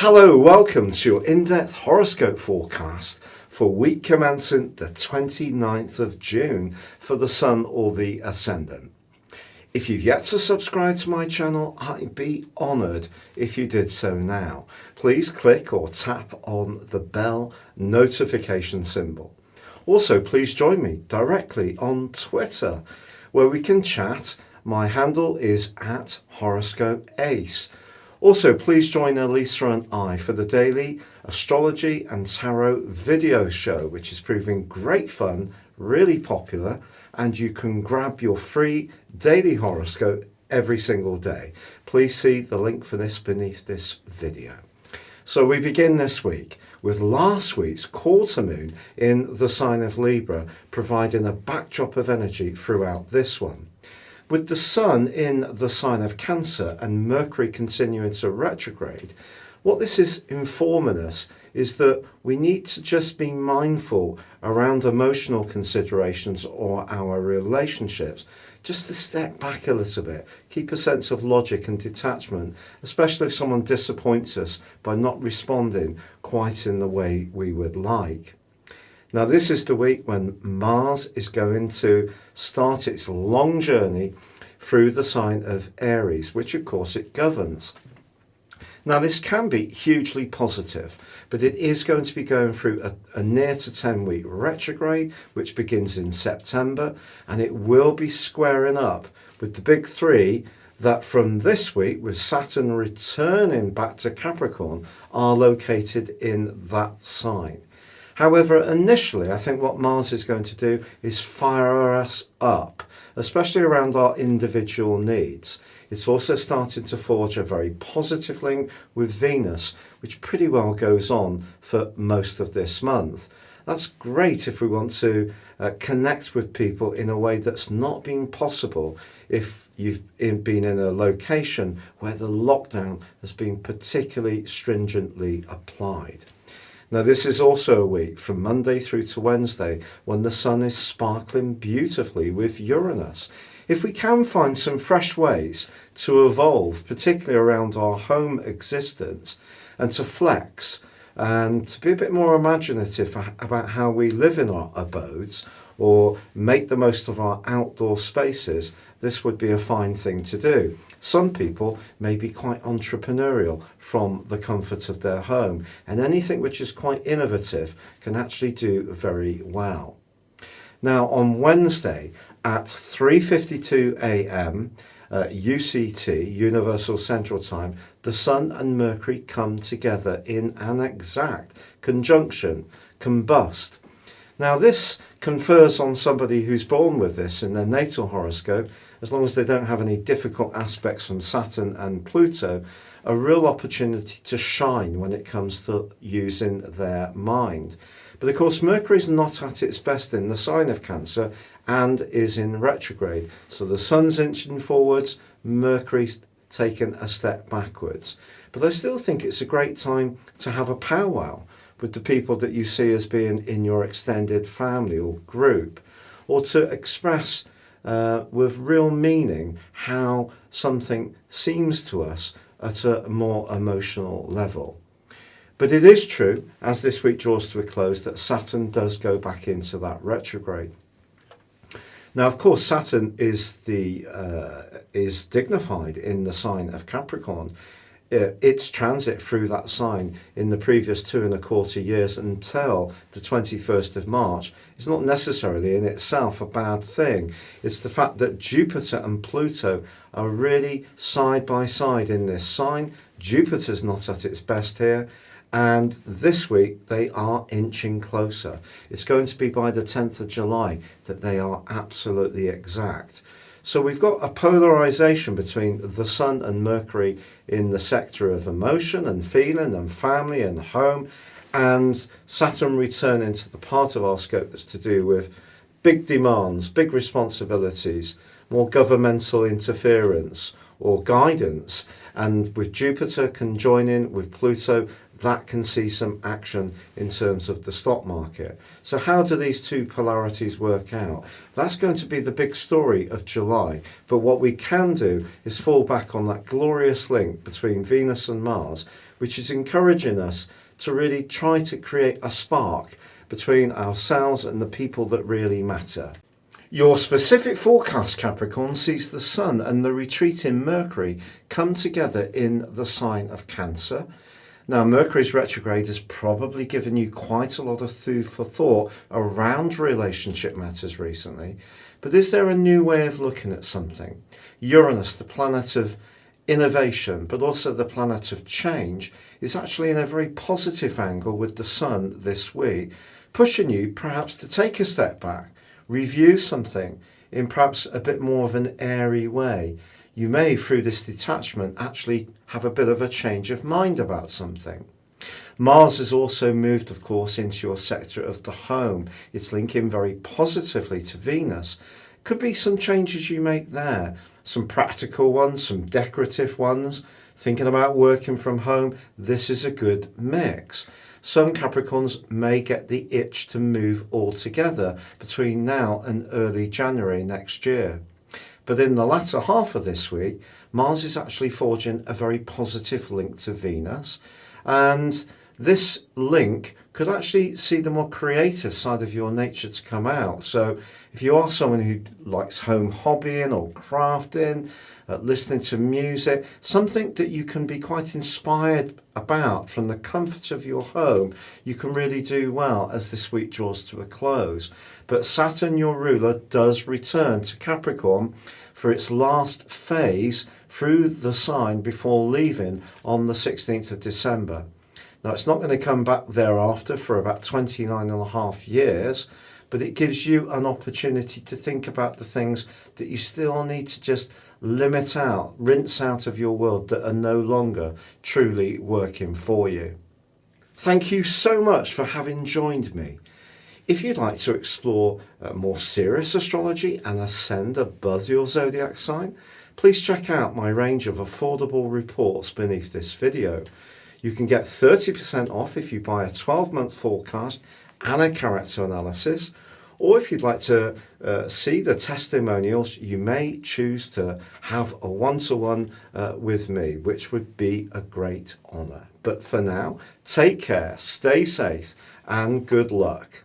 Hello, welcome to your in-depth horoscope forecast for week commencing the 29th of June for the Sun or the Ascendant. If you've yet to subscribe to my channel, I'd be honoured if you did so now. Please click or tap on the bell notification symbol. Also, please join me directly on Twitter where we can chat. My handle is @HoroscopeAce. Also, please join Elisa and I for the daily astrology and tarot video show, which is proving great fun, really popular, and you can grab your free daily horoscope every single day. Please see the link for this beneath this video. So we begin this week with last week's quarter moon in the sign of Libra, providing a backdrop of energy throughout this one. With the Sun in the sign of Cancer and Mercury continuing to retrograde, what this is informing us is that we need to just be mindful around emotional considerations or our relationships, just to step back a little bit, keep a sense of logic and detachment, especially if someone disappoints us by not responding quite in the way we would like. Now, this is the week when Mars is going to start its long journey through the sign of Aries, which of course it governs. Now, this can be hugely positive, but it is going to be going through a near to 10-week retrograde, which begins in September, and it will be squaring up with the big three that from this week, with Saturn returning back to Capricorn, are located in that sign. However, initially, I think what Mars is going to do is fire us up, especially around our individual needs. It's also started to forge a very positive link with Venus, which pretty well goes on for most of this month. That's great if we want to connect with people in a way that's not been possible if you've been in a location where the lockdown has been particularly stringently applied. Now, this is also a week from Monday through to Wednesday when the Sun is sparkling beautifully with Uranus. If we can find some fresh ways to evolve, particularly around our home existence, and to flex and to be a bit more imaginative about how we live in our abodes or make the most of our outdoor spaces, this would be a fine thing to do. Some people may be quite entrepreneurial from the comfort of their home, and anything which is quite innovative can actually do very well. Now, on Wednesday at 3:52 a.m. UCT, Universal Central Time, the Sun and Mercury come together in an exact conjunction, combust. Now, this confers on somebody who's born with this in their natal horoscope, as long as they don't have any difficult aspects from Saturn and Pluto, a real opportunity to shine when it comes to using their mind. But of course, Mercury is not at its best in the sign of Cancer and is in retrograde. So the Sun's inching forwards, Mercury's taken a step backwards. But I still think it's a great time to have a powwow with the people that you see as being in your extended family or group, or to express with real meaning how something seems to us at a more emotional level. But it is true, as this week draws to a close, that Saturn does go back into that retrograde. Now, of course, Saturn is dignified in the sign of Capricorn. Its transit through that sign in the previous 2.25 years until the 21st of March is not necessarily in itself a bad thing. It's the fact that Jupiter and Pluto are really side by side in this sign. Jupiter's not at its best here, and this week they are inching closer. It's going to be by the 10th of July that they are absolutely exact. So we've got a polarization between the Sun and Mercury in the sector of emotion and feeling and family and home, and Saturn returning to the part of our scope that's to do with big demands, big responsibilities, more governmental interference or guidance, and with Jupiter conjoining with Pluto that can see some action in terms of the stock market. So how do these two polarities work out? That's going to be the big story of July. But what we can do is fall back on that glorious link between Venus and Mars, which is encouraging us to really try to create a spark between ourselves and the people that really matter. Your specific forecast, Capricorn, sees the Sun and the retreating Mercury come together in the sign of Cancer. Now, Mercury's retrograde has probably given you quite a lot of food for thought around relationship matters recently. But is there a new way of looking at something? Uranus, the planet of innovation, but also the planet of change, is actually in a very positive angle with the Sun this week, pushing you perhaps to take a step back, review something in perhaps a bit more of an airy way. You may, through this detachment, actually have a bit of a change of mind about something. Mars has also moved, of course, into your sector of the home. It's linking very positively to Venus. Could be some changes you make there, some practical ones, some decorative ones. Thinking about working from home, this is a good mix. Some Capricorns may get the itch to move altogether between now and early January next year. But in the latter half of this week, Mars is actually forging a very positive link to Venus. And this link could actually see the more creative side of your nature to come out. So if you are someone who likes home hobbying or crafting, listening to music, something that you can be quite inspired about from the comfort of your home, you can really do well as this week draws to a close. But Saturn, your ruler, does return to Capricorn for its last phase through the sign before leaving on the 16th of December. Now, it's not going to come back thereafter for about 29 and a half years, but it gives you an opportunity to think about the things that you still need to just limit out, rinse out of your world that are no longer truly working for you. Thank you so much for having joined me. If you'd like to explore more serious astrology and ascend above your zodiac sign, please check out my range of affordable reports beneath this video. You can get 30% off if you buy a 12-month forecast and a character analysis, or if you'd like to see the testimonials, you may choose to have a one-to-one with me, which would be a great honour. But for now, take care, stay safe, and good luck.